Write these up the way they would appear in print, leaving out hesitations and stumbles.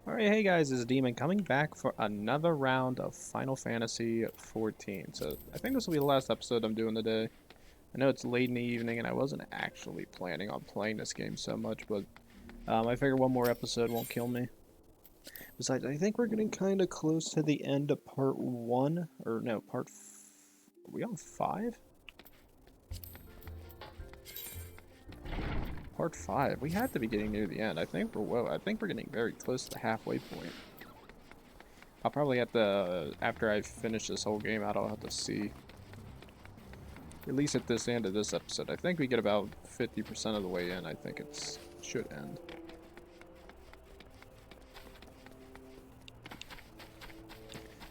Alright, hey guys, this is Demon coming back for another round of Final Fantasy XIV. So, I think this will be the last episode I'm doing today. I know it's late in the evening and I wasn't actually planning on playing this game so much, but I figure one more episode won't kill me. Besides, I think we're getting kind of close to the end of part 1, or no, are we on 5? Part 5. We had to be getting near the end. I think we're getting very close to the halfway point. I'll probably have to, after I finish this whole game out, I'll have to see. At least at this end of this episode. I think we get about 50% of the way in. I think it should end.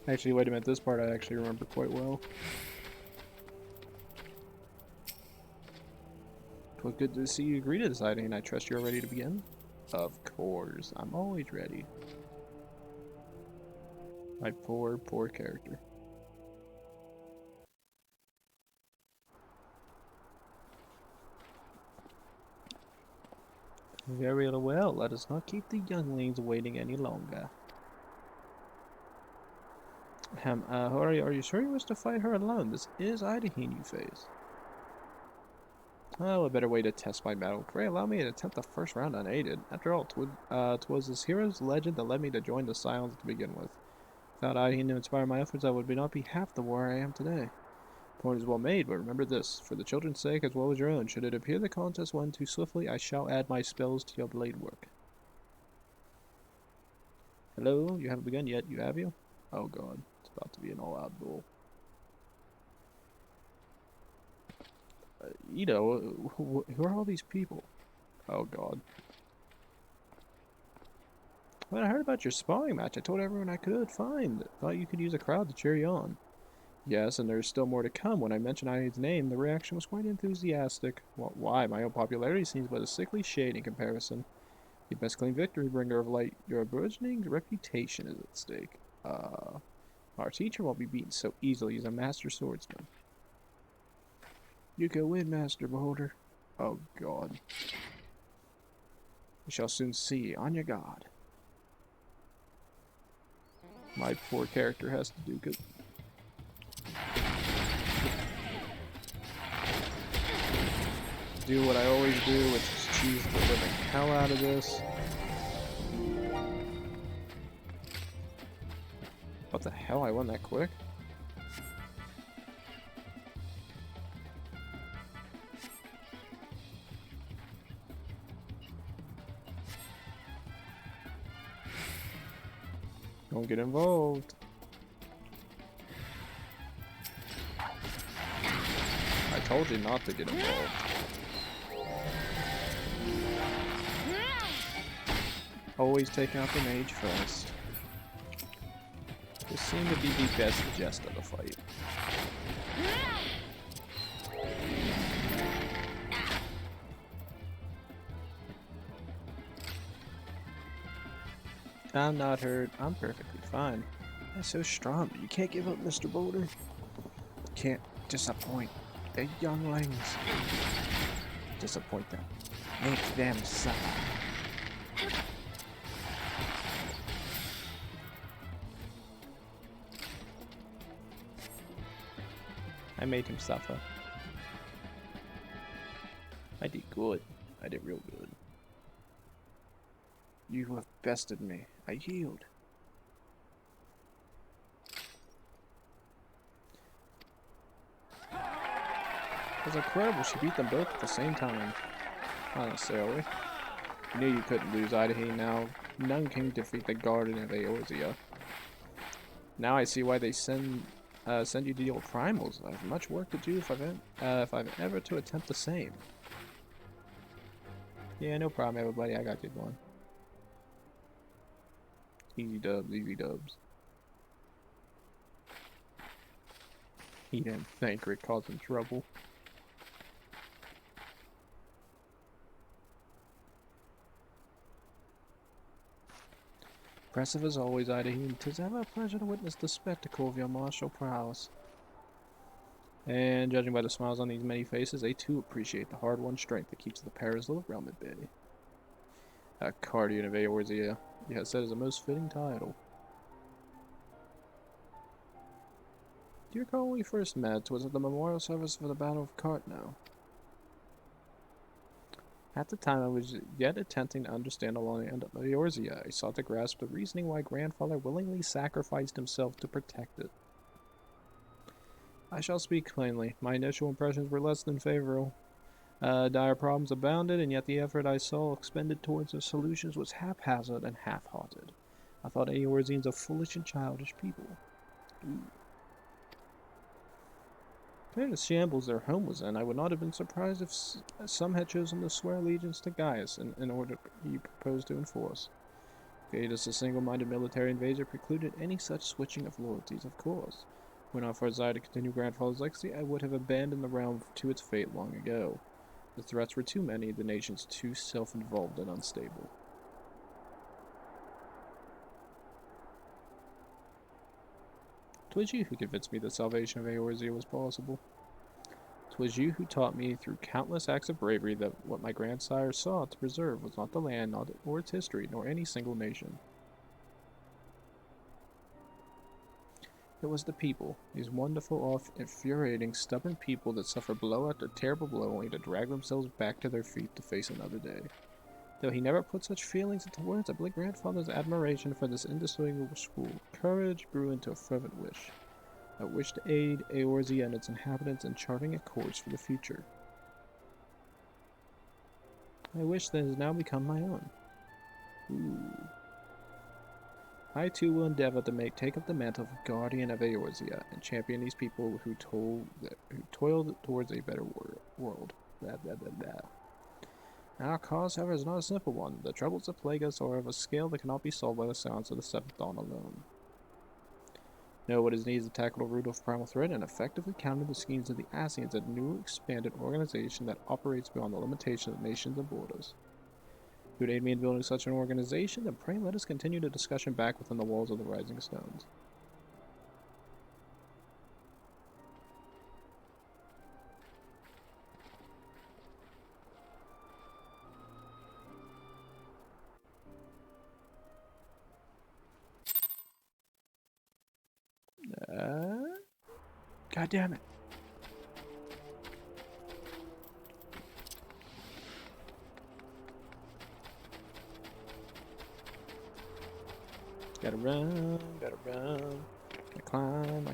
Actually, wait a minute. This part I actually remember quite well. Well, good to see you agree to this, Hydaelyn. I trust you're ready to begin? Of course. I'm always ready. My poor, poor character. Very well. Let us not keep the younglings waiting any longer. Are you sure you wish to fight her alone? This is Hydaelyn you face. Oh, a better way to test my mettle. Pray allow me to attempt the first round unaided. After all, 'twas this hero's legend that led me to join the Scions to begin with. Without Hydaelyn to inspire my efforts, I would not be half the warrior I am today. Point is well made, but remember this, for the children's sake as well as your own, should it appear the contest went too swiftly, I shall add my spells to your blade work. Hello? You haven't begun yet, have you? Oh god, it's about to be an all-out duel. Who are all these people? Oh god. When I heard about your sparring match, I told everyone I could find. Thought you could use a crowd to cheer you on. Yes, and there's still more to come. When I mentioned Ian's name, the reaction was quite enthusiastic. Well, why? My own popularity seems but a sickly shade in comparison. You best claim victory, bringer of light. Your burgeoning reputation is at stake. Our teacher won't be beaten so easily. He's a master swordsman. You can win, Master Beholder. Oh, God. We shall soon see. On your guard. My poor character has to do good. Do what I always do, which is cheese the living hell out of this. What the hell? I won that quick? Don't get involved. I told you not to get involved. Always take out the mage first. This seemed to be the best jest of the fight. I'm not hurt. I'm perfectly fine. That's so strong. You can't give up, Mr. Boulder. Can't disappoint the younglings. Disappoint them. Make them suffer. I made him suffer. I did good. I did real good. You have bested me. I yield. It was incredible. She beat them both at the same time. Not necessarily. You knew you couldn't lose Hydaelyn now. None can defeat the Garlean of Eorzea. Now I see why they send you to deal with primals. I have much work to do if I'm ever to attempt the same. Yeah, no problem, everybody. I got you going. Easy dubs, easy dubs. He didn't think Rick caused him trouble. Impressive as always, Hydaelyn. 'Tis ever a pleasure to witness the spectacle of your martial prowess. And judging by the smiles on these many faces, they too appreciate the hard-won strength that keeps the Paris little realm at bay. A Guardian of Eorzea. Yes, that is a most fitting title. Do you recall when we first met? Was it the memorial service for the Battle of Cartno? At the time, I was yet attempting to understand the land of Eorzea. I sought to grasp the reasoning why grandfather willingly sacrificed himself to protect it. I shall speak plainly. My initial impressions were less than favorable. Dire problems abounded, and yet the effort I saw expended towards their solutions was haphazard and half-hearted. I thought Eorzeans a foolish and childish people. Ooh. Compared to the shambles their home was in, I would not have been surprised if some had chosen to swear allegiance to Gaius in order he proposed to enforce. Gaius, a single-minded military invader, precluded any such switching of loyalties, of course. Were not for desire to continue grandfather's legacy, I would have abandoned the realm to its fate long ago. The threats were too many, the nations too self-involved and unstable. 'Twas you who convinced me the salvation of Eorzea was possible. 'Twas you who taught me through countless acts of bravery that what my grandsire sought to preserve was not the land or its history, nor any single nation. It was the people, these wonderful, infuriating, stubborn people that suffer blow after terrible blow only to drag themselves back to their feet to face another day. Though he never put such feelings into words, I believe grandfather's admiration for this indistinguishable courage grew into a fervent wish. A wish to aid Eorzea and its inhabitants in charting a course for the future. A wish that has now become my own. Ooh. I too will endeavor to take up the mantle of Guardian of Eorzea and champion these people who toiled towards a better world. Blah, blah, blah, blah. Our cause, however, is not a simple one. The troubles that plague us are of a scale that cannot be solved by the silence of the Seventh Dawn alone. Know what is needed to tackle the root of primal threat and effectively counter the schemes of the Ascians, a new expanded organization that operates beyond the limitations of nations and borders. If you would aid me in building such an organization, then pray let us continue the discussion back within the walls of the Rising Stones. God damn it. Gotta run, gotta run. I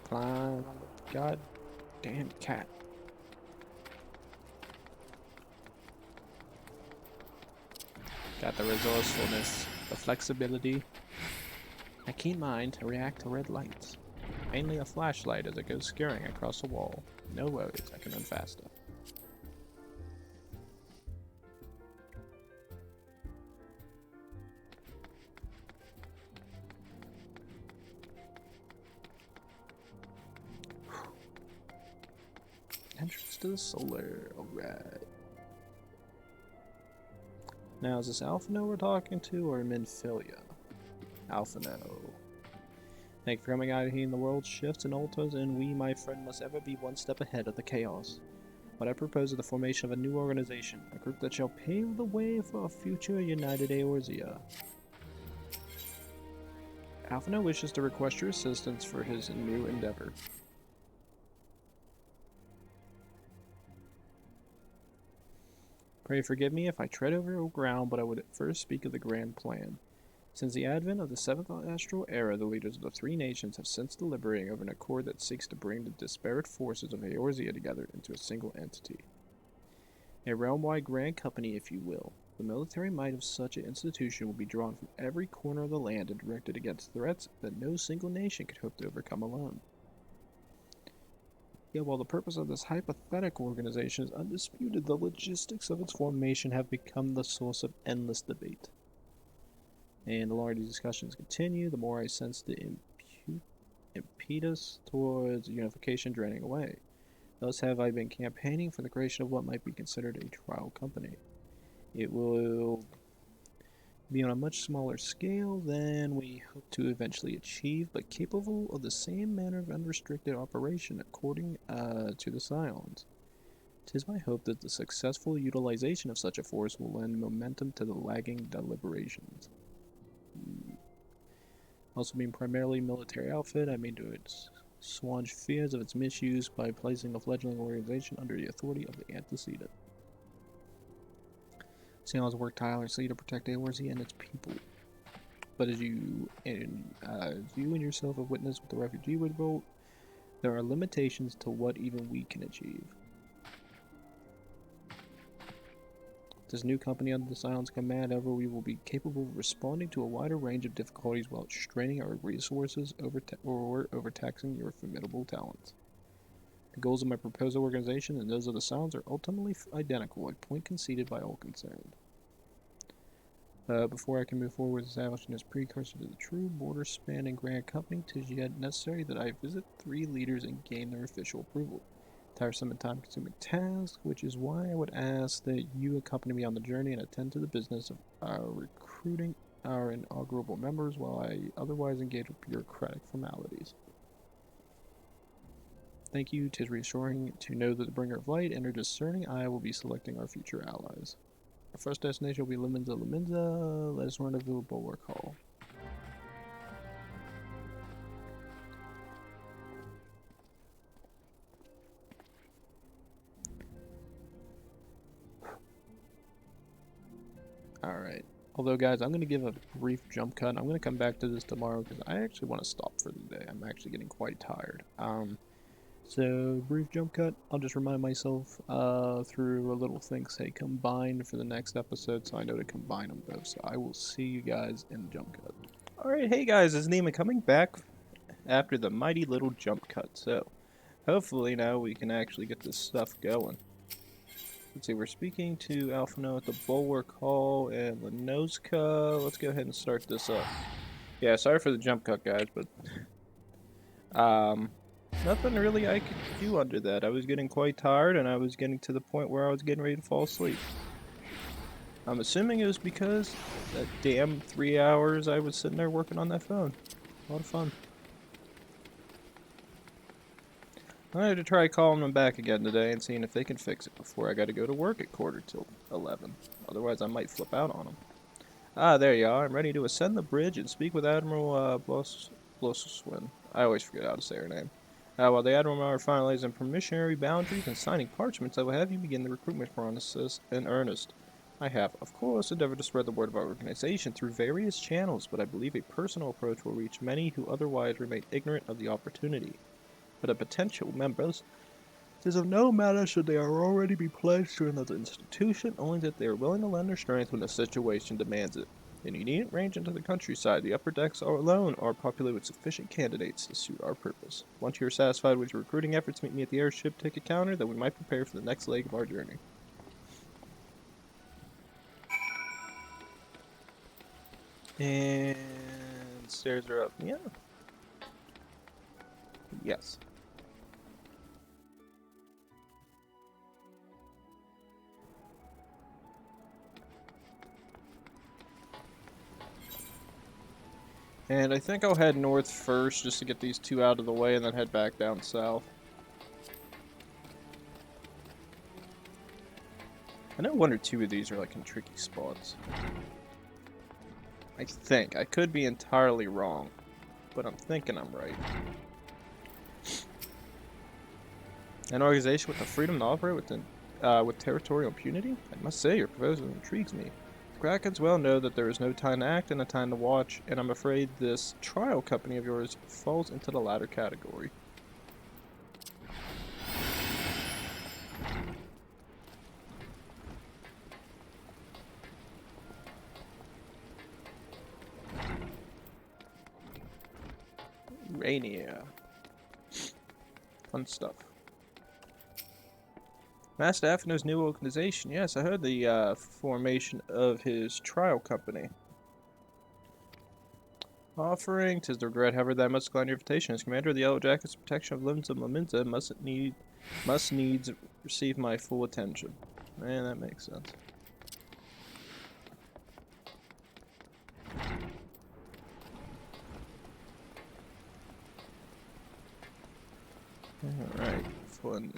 climb. God damn cat. Got the resourcefulness, the flexibility, a keen mind to react to red lights. Mainly a flashlight as it goes scurrying across the wall. No worries, I can run faster. Entrance to the solar, alright. Now, is this Alphino we're talking to, or Minfilia? Alphino. Thank you for coming out here in the world shifts and alters, and we, my friend, must ever be one step ahead of the chaos. What I propose is the formation of a new organization, a group that shall pave the way for a future united Eorzea. Alphino wishes to request your assistance for his new endeavor. Pray forgive me if I tread over your ground, but I would first speak of the grand plan. Since the advent of the Seventh Astral Era, the leaders of the three nations have since deliberating over an accord that seeks to bring the disparate forces of Eorzea together into a single entity. A realm-wide Grand Company, if you will. The military might of such an institution will be drawn from every corner of the land and directed against threats that no single nation could hope to overcome alone. Yet while the purpose of this hypothetical organization is undisputed, the logistics of its formation have become the source of endless debate. And the longer these discussions continue, the more I sense the impetus towards unification draining away. Thus have I been campaigning for the creation of what might be considered a trial company. It will be on a much smaller scale than we hope to eventually achieve, but capable of the same manner of unrestricted operation according to the Scions. 'Tis my hope that the successful utilization of such a force will lend momentum to the lagging deliberations. Also being primarily military outfit, I mean to assuage fears of its misuse by placing a fledgling organization under the authority of the antecedent. Seals work tirelessly to protect Eorzea and its people. But as you and yourself have witnessed with the refugee revolt, there are limitations to what even we can achieve. This new company under the Silence command, however, we will be capable of responding to a wider range of difficulties without straining our resources or overtaxing your formidable talents. The goals of my proposed organization and those of the Silence are ultimately identical, a point conceded by all concerned. Before I can move forward with establishing this precursor to the true border-spanning Grand Company, 'tis yet necessary that I visit 3 leaders and gain their official approval. Tiresome and time-consuming task, which is why I would ask that you accompany me on the journey and attend to the business of our recruiting our inaugural members while I otherwise engage with bureaucratic formalities. Thank you. 'Tis reassuring to know that the bringer of light and her discerning eye will be selecting our future allies. Our first destination will be Laminza. Let us rendezvous at Bulwark Hall. Alright. Although, guys, I'm going to give a brief jump cut. I'm going to come back to this tomorrow because I actually want to stop for the day. I'm actually getting quite tired. So, brief jump cut. I'll just remind myself through a little thing, say combine for the next episode, so I know to combine them both. So I will see you guys in the jump cut. Alright, hey guys, it's Nima coming back after the mighty little jump cut. So, hopefully now we can actually get this stuff going. Let's see, we're speaking to Alphino at the Bulwark Hall and Lenoska. Let's go ahead and start this up. Yeah, sorry for the jump cut, guys, but nothing really I could do under that. I was getting quite tired, and I was getting to the point where I was getting ready to fall asleep. I'm assuming it was because that damn 3 hours I was sitting there working on that phone. A lot of fun. I had to try calling them back again today and seeing if they can fix it before I got to go to work at 11:15. Otherwise, I might flip out on them. Ah, there you are. I'm ready to ascend the bridge and speak with Admiral Bloswin. I always forget how to say her name. While the Admiral are finalizing permissionary boundaries and signing parchments, I will have you begin the recruitment process in earnest. I have, of course, endeavored to spread the word of our organization through various channels, but I believe a personal approach will reach many who otherwise remain ignorant of the opportunity. For the potential members, it is of no matter should they already be placed in another institution, only that they are willing to lend their strength when the situation demands it. And you needn't range into the countryside. The upper decks alone are populated with sufficient candidates to suit our purpose. Once you are satisfied with your recruiting efforts, meet me at the airship ticket counter, that we might prepare for the next leg of our journey. And stairs are up. Yeah. Yes. And I think I'll head north first just to get these 2 out of the way and then head back down south. I know 1 or 2 of these are like in tricky spots. I think. I could be entirely wrong, but I'm thinking I'm right. An organization with the freedom to operate with territorial impunity? I must say, your proposal intrigues me. The Krakens well know that there is no time to act and a time to watch, and I'm afraid this trial company of yours falls into the latter category. Rainier. Fun stuff. Master Aphino's new organization. Yes, I heard the formation of his trial company. Offering, 'tis the regret, however, that I must decline your invitation. As commander of the Yellow Jackets' protection of limbs of Laminza, must needs receive my full attention. Man, that makes sense. Alright, fun.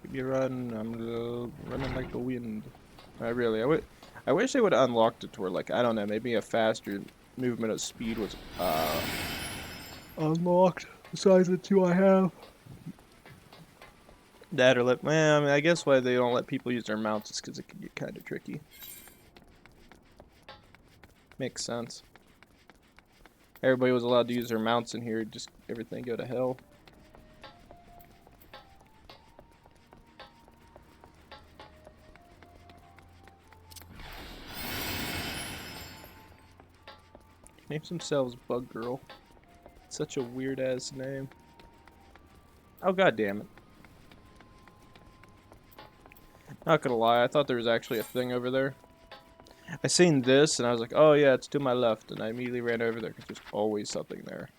Keep me running. I'm running like the wind. I wish they would have unlocked it to where, like, I don't know, maybe a faster movement of speed was unlocked. Besides the two I have. That or let, well, I mean, I guess why they don't let people use their mounts is because it can get kind of tricky. Makes sense. Everybody was allowed to use their mounts in here, just everything go to hell. Names themselves Bug Girl. Such a weird ass name. Oh, god damn it. Not gonna lie, I thought there was actually a thing over there. I seen this and I was like, oh yeah, it's to my left, and I immediately ran over there because there's always something there.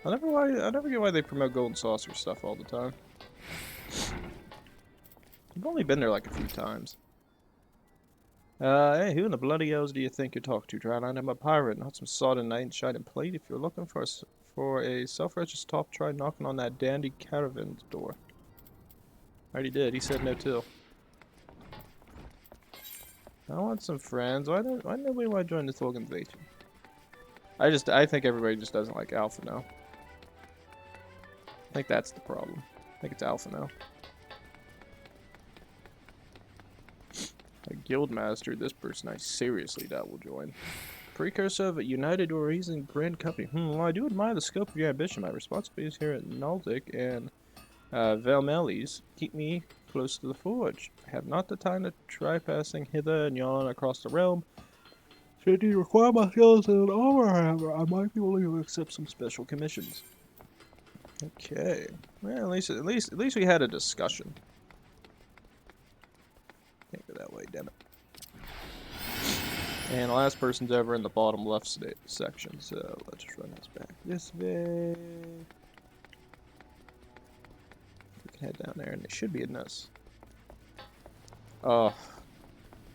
I never get why they promote golden saucer stuff all the time. I've only been there like a few times. Hey, who in the bloody hells do you think you're talking to? Drown, I'm a pirate, not some sodden knight in shining plate. If you're looking for a self-righteous top, try knocking on that dandy caravan's door. I already did. He said no till. I want some friends. Why nobody want to join this organization? I think everybody just doesn't like Alpha now. I think that's the problem. I think it's Alpha now. A guild master, this person I seriously doubt will join. Precursor of a United Eorzean Grand Company. Well, I do admire the scope of your ambition. My responsibilities here at Naldic and Velmelis keep me close to the forge. I have not the time to try passing hither and yon across the realm. Should you require my skills in armor, however, I might be willing to accept some special commissions. Okay. Well, at least we had a discussion. Can't go that way, damn it. And the last person's over in the bottom left section, so let's just run this back this way. We can head down there, and they should be in this. Oh,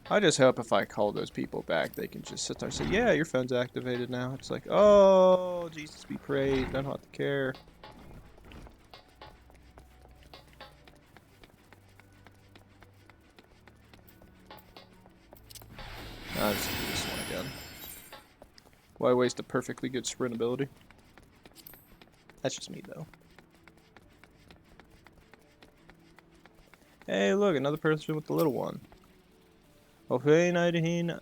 I just hope if I call those people back, they can just sit there and say, yeah, your phone's activated now. It's like, oh, Jesus be praised, I don't have to care. I'll just do this one again. Why waste a perfectly good sprint ability? That's just me, though. Hey, look, another person with the little one. Okay, Hydaelyn.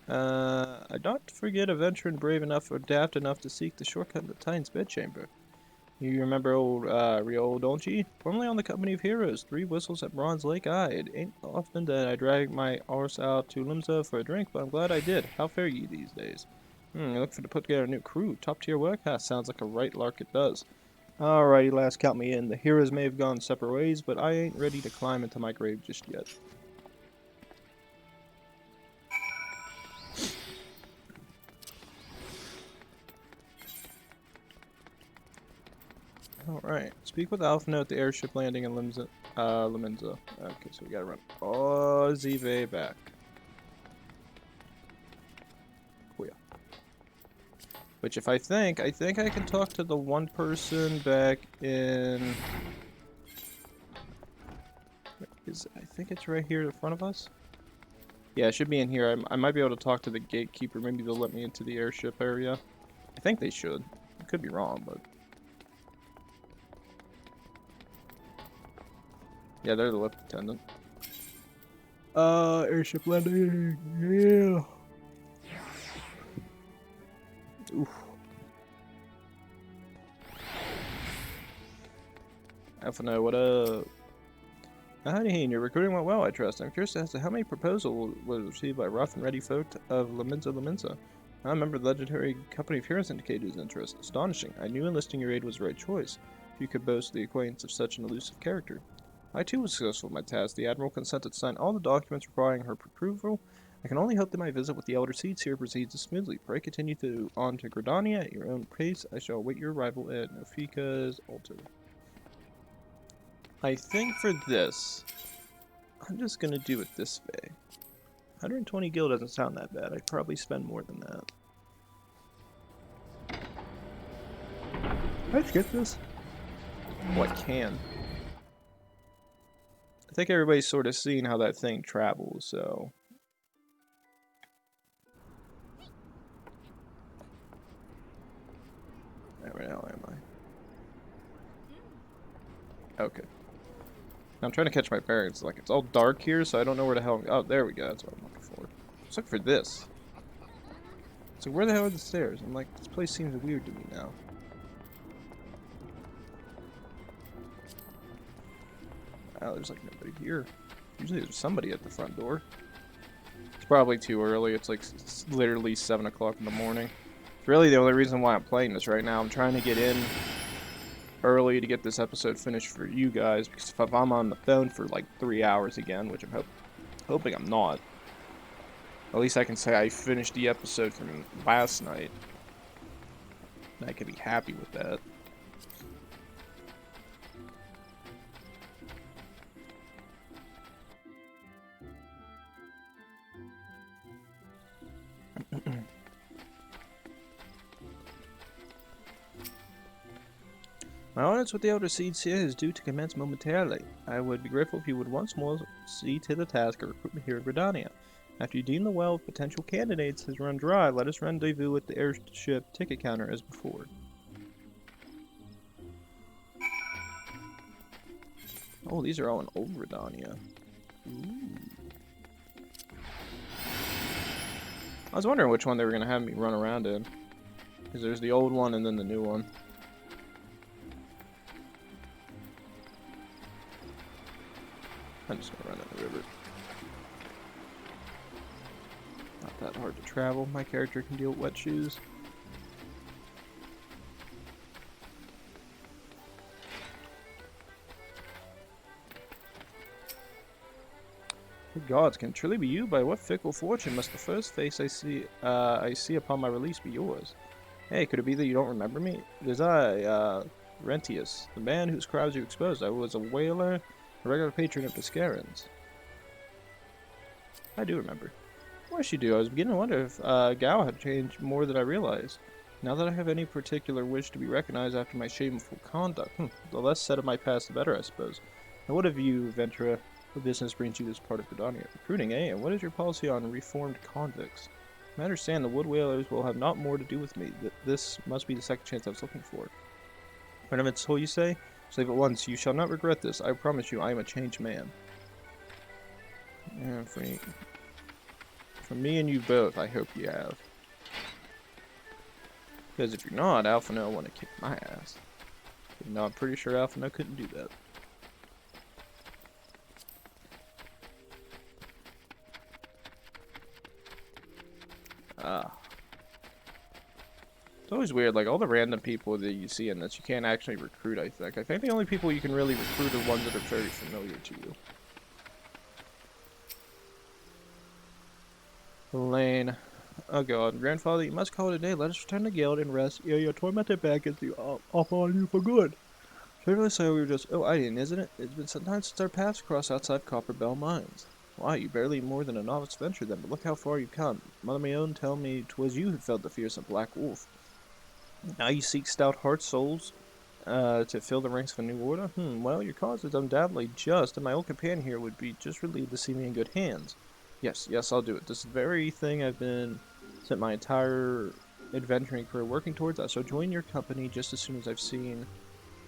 I don't forget a veteran brave enough or daft enough to seek the shortcut in the Titan's bedchamber. You remember old Riol, don't ye? Formerly on the Company of Heroes, 3 whistles at Bronze Lake. It ain't often that I drag my arse out to Limsa for a drink, but I'm glad I did. How fare ye these days? You look for to put together a new crew. Top tier work? Sounds like a right lark it does. Alrighty, last count me in. The heroes may have gone separate ways, but I ain't ready to climb into my grave just yet. Alright, speak with Alphino at the airship landing in Limenza. Okay, so we gotta run all the way back. Oh yeah. Which if I think I can talk to the one person back in... I think it's right here in front of us? Yeah, it should be in here. I might be able to talk to the gatekeeper. Maybe they'll let me into the airship area. I think they should. I could be wrong, but... Yeah, they're the lift attendant. Airship landing. Yeah. Oof. Alphino, what up? Hydaelyn, your recruiting went well, I trust. I'm curious as to how many proposals was received by rough and ready folk of Limenza. I remember the legendary Company of Heroes indicated his interest. Astonishing. I knew enlisting your aid was the right choice. If you could boast the acquaintance of such an elusive character. I too was successful in my task. The Admiral consented to sign all the documents requiring her approval. I can only hope that my visit with the Elder Seeds here proceeds smoothly. Pray continue on to Gridania at your own pace. I shall await your arrival at Nofika's altar. I think for this, I'm just gonna do it this way. 120 gil doesn't sound that bad. I'd probably spend more than that. I skip this? Oh, I can. I think everybody's sort of seen how that thing travels, so... Where the hell am I? Okay. I'm trying to catch my bearings. Like, it's all dark here, so I don't know where the hell oh, there we go. That's what I'm looking for. Let's look for this. So where the hell are the stairs? I'm like, this place seems weird to me now. Wow, there's like nobody here. Usually there's somebody at the front door. It's probably too early. It's like literally 7 o'clock in the morning. It's really the only reason why I'm playing this right now. I'm trying to get in early to get this episode finished for you guys. Because if I'm on the phone for like 3 hours again, which I'm hoping I'm not, at least I can say I finished the episode from last night. And I can be happy with that. My audience with the Eorzeans here is due to commence momentarily. I would be grateful if you would once more see to the task of recruitment here at Gridania. After you deem the well of potential candidates has run dry, let us rendezvous at the airship ticket counter as before. Oh, these are all in old Gridania. Ooh. I was wondering which one they were going to have me run around in. Because there's the old one and then the new one. I'm just going to run in the river. Not that hard to travel. My character can deal with wet shoes. Good gods, can it truly be you? By what fickle fortune must the first face I see upon my release be yours? Hey, could it be that you don't remember me? It is I, Rentius, the man whose crimes you exposed. I was a whaler, a regular patron of Piscarans. I do remember. Of course you do. I was beginning to wonder if Gao had changed more than I realized. Now that I have any particular wish to be recognized after my shameful conduct, the less said of my past, the better, I suppose. And what of you, Ventura? What business brings you this part of Gridania? Recruiting, eh? And what is your policy on reformed convicts? I understand the Wood Whalers will have not more to do with me. This must be the second chance I was looking for. Friend of its soul, you say? Save at once. You shall not regret this. I promise you, I am a changed man. Yeah, for me and you both, I hope you have. Because if you're not, Alpha No want to kick my ass. No, I'm pretty sure Alpha No couldn't do that. It's always weird, like all the random people that you see in this, you can't actually recruit, I think. I think the only people you can really recruit are ones that are very familiar to you. Lane. Oh god. Grandfather, you must call it a day. Let us return to guild and rest. Your tormented back is off on you for good. Should I really say we were just... Oh, I didn't, isn't it? It's been some time since our paths crossed outside Copper Bell Mines. Why, you barely more than a novice venture then, but look how far you've come. Mother my own tell me 'twas you who felled the fearsome Black Wolf. Now you seek stout heart souls to fill the ranks of a new order? Well, your cause is undoubtedly just, and my old companion here would be just relieved to see me in good hands. Yes, I'll do it. This very thing I've been spent my entire adventuring career working towards. I shall join your company just as soon as I've seen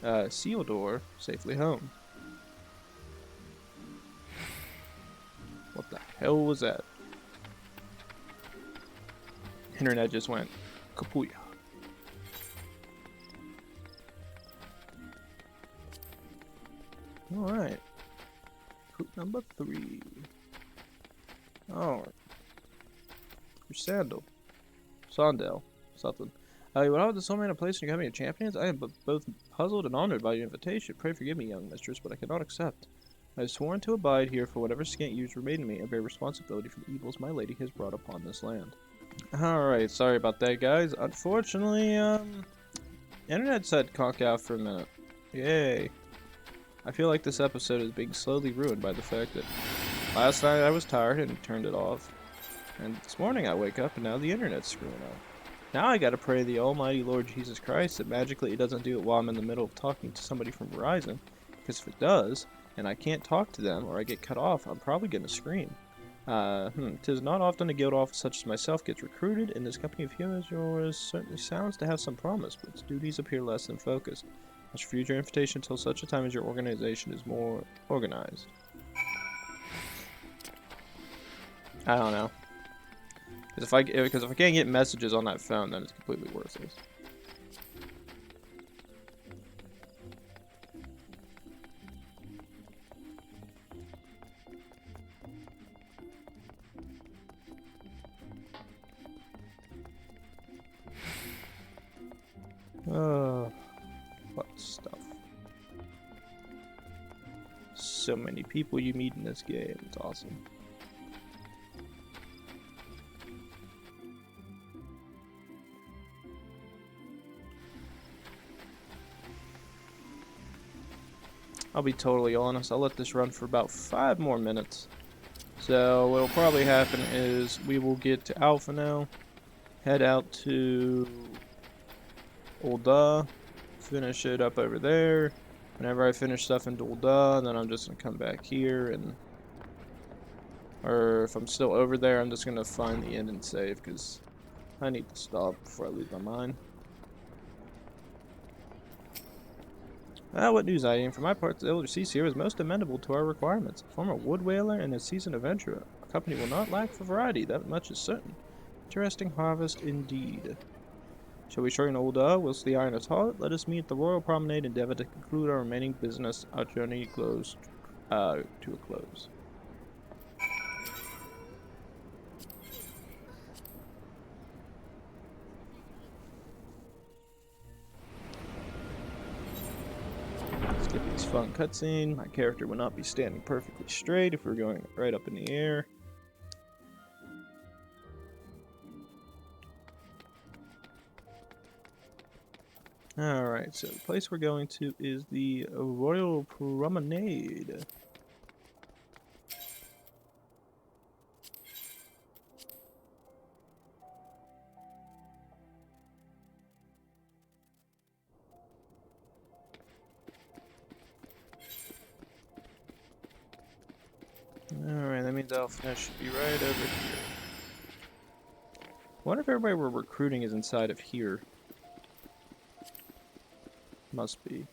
Sealdor safely home. What the hell was that? Internet just went kapooya. Alright. Group number 3. Alright. Your Sandel. Something. You would have the soul man in place in your company of champions? I am both puzzled and honored by your invitation. Pray forgive me, young mistress, but I cannot accept. I have sworn to abide here for whatever scant years remain in me and bear responsibility for the evils my lady has brought upon this land. Alright, sorry about that, guys. Unfortunately, internet said conk out for a minute. Yay. I feel like this episode is being slowly ruined by the fact that last night I was tired and turned it off. And this morning I wake up and now the internet's screwing up. Now I gotta pray the almighty Lord Jesus Christ that magically it doesn't do it while I'm in the middle of talking to somebody from Verizon. Because if it does, and I can't talk to them or I get cut off, I'm probably gonna scream. 'Tis not often a guild officer such as myself gets recruited, and this company of heroes yours certainly sounds to have some promise, but its duties appear less than focused. I should refuse your invitation until such a time as your organization is more organized. I don't know. Because if I can't get messages on that phone, then it's completely worthless. What stuff? So many people you meet in this game. It's awesome. I'll be totally honest, I'll let this run for about 5 more minutes. So what'll probably happen is we will get to Alpha now, head out to Ul'dah, finish it up over there. Whenever I finish stuff in Ul'dah, then I'm just gonna come back here and, or if I'm still over there, I'm just gonna find the end and save because I need to stop before I lose my mind. What news, Hydaelyn? For my part, the elder Cease here is most amenable to our requirements. A former wood whaler and a seasoned adventurer. Our company will not lack for variety, that much is certain. Interesting harvest indeed. Shall we join Ul'dah whilst the iron is hot? Let us meet at the Royal Promenade and endeavor to conclude our remaining business. Our journey close to a close. Skip this fun cutscene. My character will not be standing perfectly straight if we're going right up in the air. Alright, so the place we're going to is the Royal Promenade. Alright, that means Alpha should be right over here. I wonder if everybody we're recruiting is inside of here. Must be.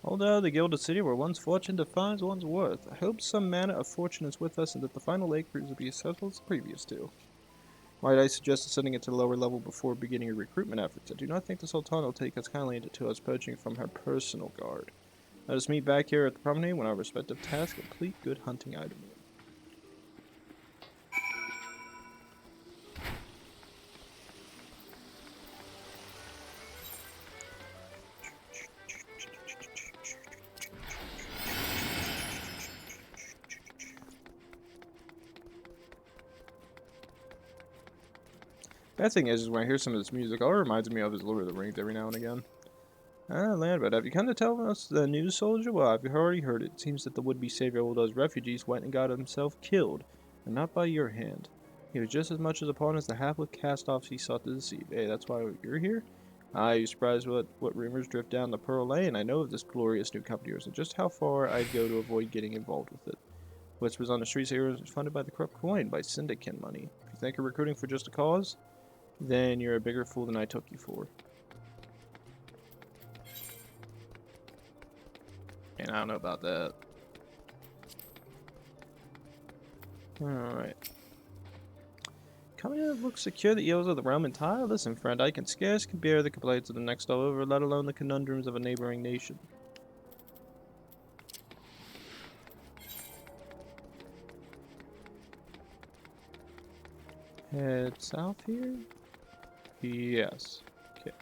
Although the Gilded City where one's fortune defines one's worth, I hope some manner of fortune is with us and that the final lake cruise will be as successful as the previous two. Might I suggest sending it to the lower level before beginning your recruitment efforts? I do not think the Sultan will take us kindly to us poaching from her personal guard. Let us meet back here at the promenade when our respective tasks complete. Good hunting, Hydaelyn. Bad thing is when I hear some of this music, it all reminds me of his Lord of the Rings every now and again. Landbird, have you come to tell us the news, soldier? Well, I've already heard it. It seems that the would-be savior of Ul'dah's refugees went and got himself killed, and not by your hand. He was just as much as a pawn as the hapless cast-offs he sought to deceive. Hey, that's why you're here? Are you surprised what rumors drift down the Pearl Lane? I know of this glorious new company, and just how far I'd go to avoid getting involved with it. Whispers on the streets here is funded by the corrupt coin, by syndicate money. If you think you're recruiting for just a cause, then you're a bigger fool than I took you for. And I don't know about that. Alright. Coming in looks secure the eels of the Realm Empire? Listen, friend, I can scarce bear the complaints of the next all over, let alone the conundrums of a neighboring nation. Head south here? Yes. Okay.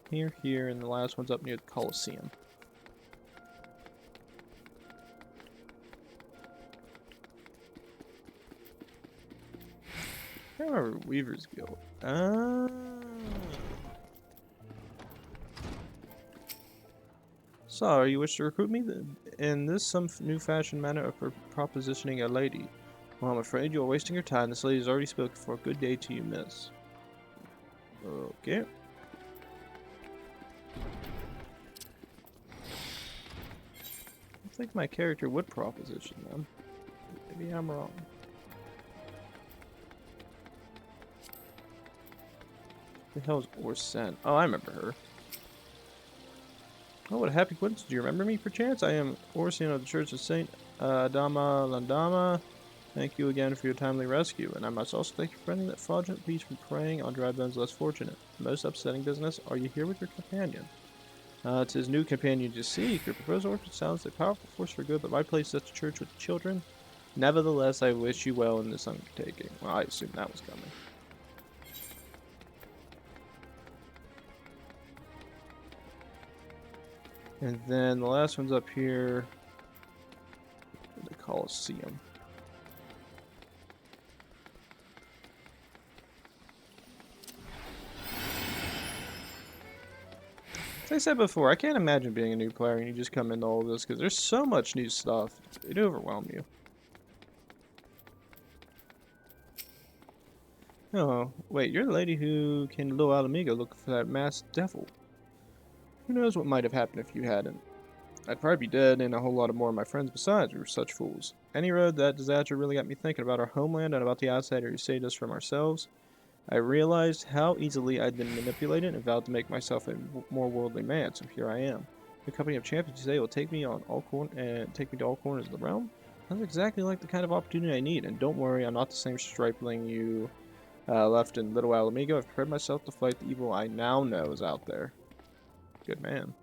Here, and the last one's up near the Colosseum. I remember Weaver's Guild. So, you wish to recruit me? In this some new fashion manner of propositioning a lady. Well, I'm afraid you're wasting your time. This lady has already spoken for a good day to you, miss. Okay. I think my character would proposition them. Maybe I'm wrong. The hell is Orsen? Oh, I remember her. Oh, what a happy coincidence. Do you remember me, perchance? I am Orsen of the Church of Saint Dama Landama. Thank you again for your timely rescue, and I must also thank you for preventing that fraudulent beast from preying on dry bones less fortunate. The most upsetting business, are you here with your companion? 'Tis new companion to seek. Your proposed orphan sounds like a powerful force for good, but my place is at the church with the children. Nevertheless, I wish you well in this undertaking. Well, I assumed that was coming. And then the last one's up here. The Colosseum. As I said before, I can't imagine being a new player and you just come into all of this because there's so much new stuff. It'd overwhelm you. Oh, wait, you're the lady who came to Little Alamigo looking for that masked devil. Who knows what might have happened if you hadn't. I'd probably be dead and a whole lot of more of my friends besides. We were such fools. Any road, that disaster really got me thinking about our homeland and about the outsider who saved us from ourselves. I realized how easily I'd been manipulated and vowed to make myself a more worldly man, so here I am. The company of champions today will take me to all corners of the realm. That's exactly like the kind of opportunity I need, and don't worry, I'm not the same stripling you left in Little Alamigo. I've prepared myself to fight the evil I now know is out there. Good man.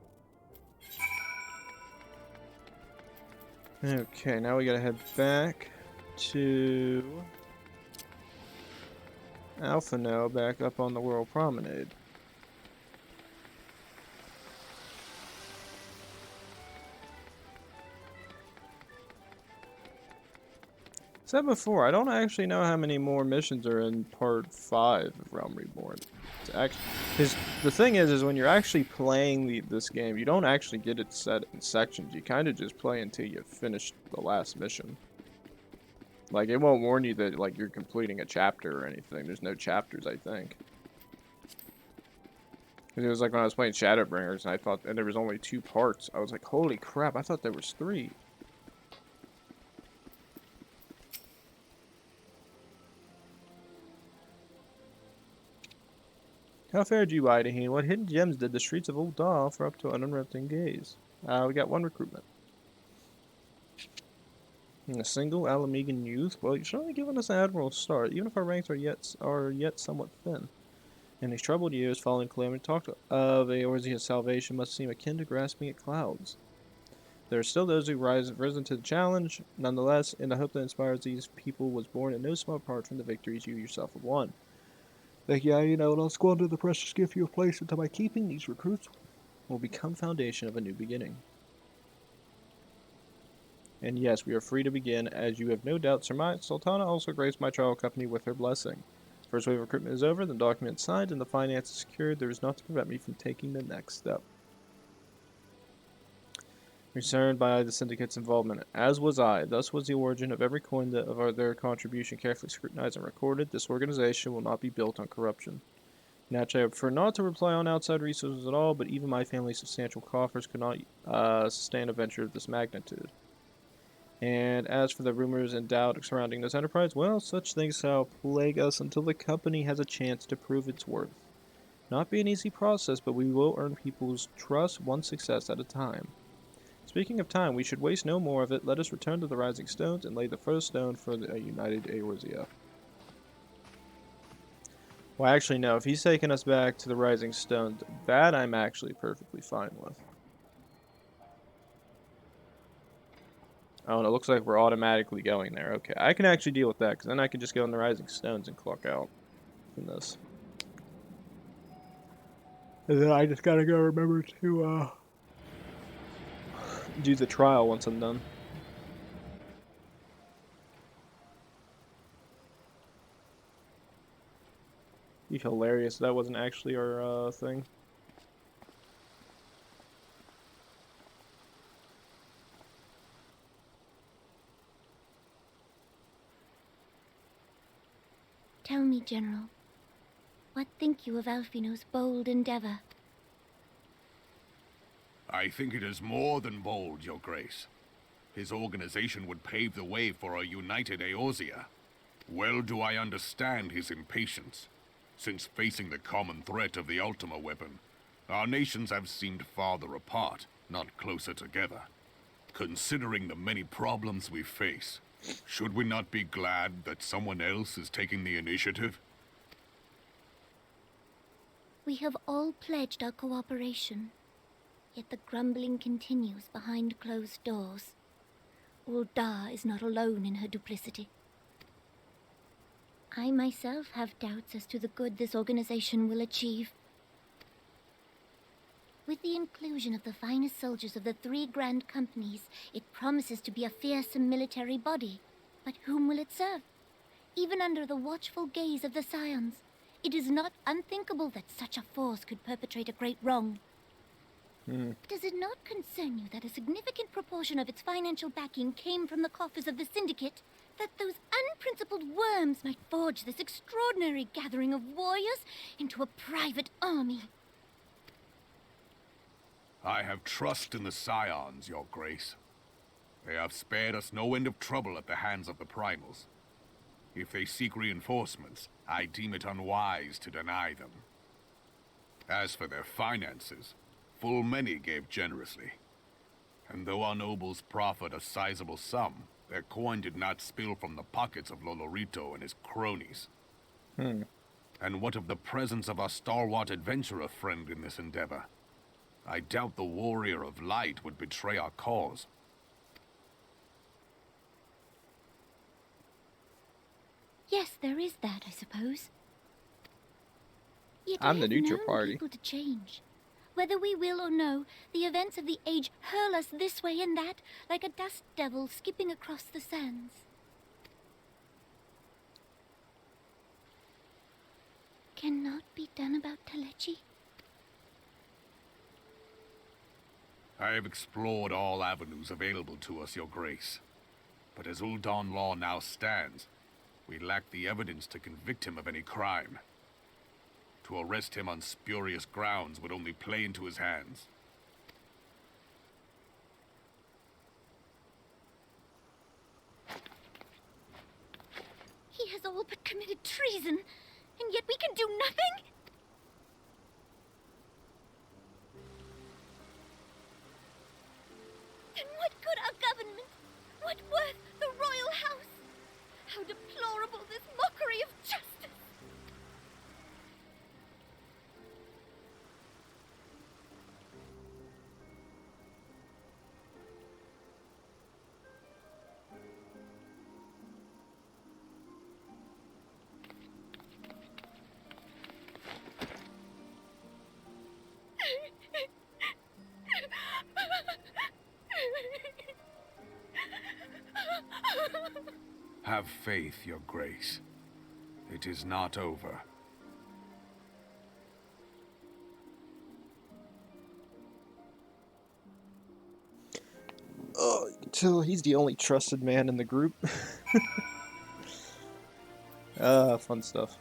Okay, now we gotta head back to Alphano, back up on the World Promenade. Said before, I don't actually know how many more missions are in Part 5 of Realm Reborn. Because the thing is when you're actually playing this game, you don't actually get it set in sections. You kind of just play until you finish the last mission. Like, it won't warn you that, like, you're completing a chapter or anything. There's no chapters, I think. Because it was like when I was playing Shadowbringers, and I thought, and there was only 2 parts. I was like, holy crap, I thought there was 3. How fared you, Hydaelyn? What hidden gems did the streets of Old Daw offer up to an uninterrupting gaze? We got 1 recruitment. And a single Alamigan youth? Well, you're certainly giving us an admirable start, even if our ranks are yet somewhat thin. In these troubled years following Calamity, talk of Eorzea's salvation must seem akin to grasping at clouds. There are still those who risen to the challenge. Nonetheless, in the hope that inspires these people was born in no small part from the victories you yourself have won. Like, yeah, you know, and I'll squander the precious gift you have placed into my keeping. These recruits will become foundation of a new beginning. And yes, we are free to begin, as you have no doubt surmised. Sultana also graced my trial company with her blessing. First wave of recruitment is over, the document signed, and the finances secured. There is nothing to prevent me from taking the next step. Concerned by the syndicate's involvement, as was I. Thus was the origin of every coin of their contribution carefully scrutinized and recorded. This organization will not be built on corruption. Naturally, I prefer not to rely on outside resources at all, but even my family's substantial coffers could not sustain a venture of this magnitude. And as for the rumors and doubt surrounding this enterprise, well, such things shall plague us until the company has a chance to prove its worth. Not be an easy process, but we will earn people's trust one success at a time. Speaking of time, we should waste no more of it. Let us return to the Rising Stones and lay the first stone for a united Eorzea. Well, actually, no. If he's taking us back to the Rising Stones, that I'm actually perfectly fine with. Oh, and it looks like we're automatically going there. Okay, I can actually deal with that, because then I can just go in the Rising Stones and clock out from this. And then I just gotta go remember to, do the trial once I'm done. Be hilarious. That wasn't actually our, thing. Tell me, General, what think you of Alfino's bold endeavor? I think it is more than bold, Your Grace. His organization would pave the way for a united Eorzea. Well do I understand his impatience. Since facing the common threat of the Ultima weapon, our nations have seemed farther apart, not closer together. Considering the many problems we face, should we not be glad that someone else is taking the initiative? We have all pledged our cooperation, yet the grumbling continues behind closed doors. Ul'dah is not alone in her duplicity. I myself have doubts as to the good this organization will achieve. With the inclusion of the finest soldiers of the 3 Grand Companies, it promises to be a fearsome military body. But whom will it serve? Even under the watchful gaze of the Scions, it is not unthinkable that such a force could perpetrate a great wrong. Does it not concern you that a significant proportion of its financial backing came from the coffers of the Syndicate? That those unprincipled worms might forge this extraordinary gathering of warriors into a private army? I have trust in the Scions, Your Grace. They have spared us no end of trouble at the hands of the Primals. If they seek reinforcements, I deem it unwise to deny them. As for their finances, full many gave generously. And though our nobles proffered a sizable sum, their coin did not spill from the pockets of Lolorito and his cronies. And what of the presence of our stalwart adventurer friend in this endeavor? I doubt the Warrior of Light would betray our cause. Yes, there is that, I suppose. Yet I'm I the have neutral known party. people to change. Whether we will or no, the events of the age hurl us this way and that, like a dust devil skipping across the sands. Cannot be done about Telechi? I have explored all avenues available to us, Your Grace. But as Ul'dah law now stands, we lack the evidence to convict him of any crime. To arrest him on spurious grounds would only play into his hands. He has all but committed treason, and yet we can do nothing? Then what good our government? What worth the royal house? How deplorable this mockery of justice! Have faith, Your Grace. It is not over. Oh, you can tell he's the only trusted man in the group. Fun stuff.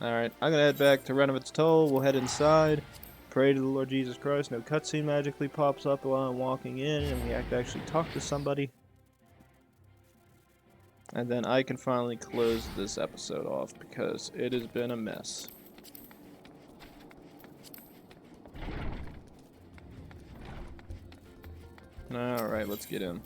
Alright, I'm gonna head back to Renovate's Toll. We'll head inside. Pray to the Lord Jesus Christ. No cutscene magically pops up while I'm walking in, and we have to actually talk to somebody. And then I can finally close this episode off because it has been a mess. Alright, let's get in.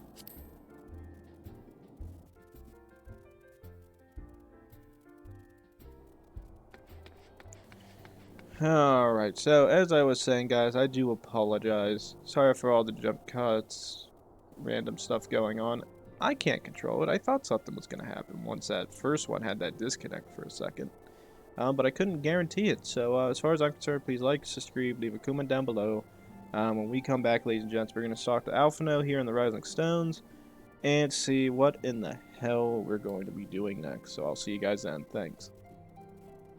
Alright, so as I was saying, guys, I do apologize. Sorry for all the jump cuts, random stuff going on. I can't control it. I thought something was going to happen once that first one had that disconnect for a second. But I couldn't guarantee it. So as far as I'm concerned, please like, subscribe, leave a comment down below. When we come back, ladies and gents, we're going to talk to Alphino here in the Rising Stones and see what in the hell we're going to be doing next. So I'll see you guys then. Thanks.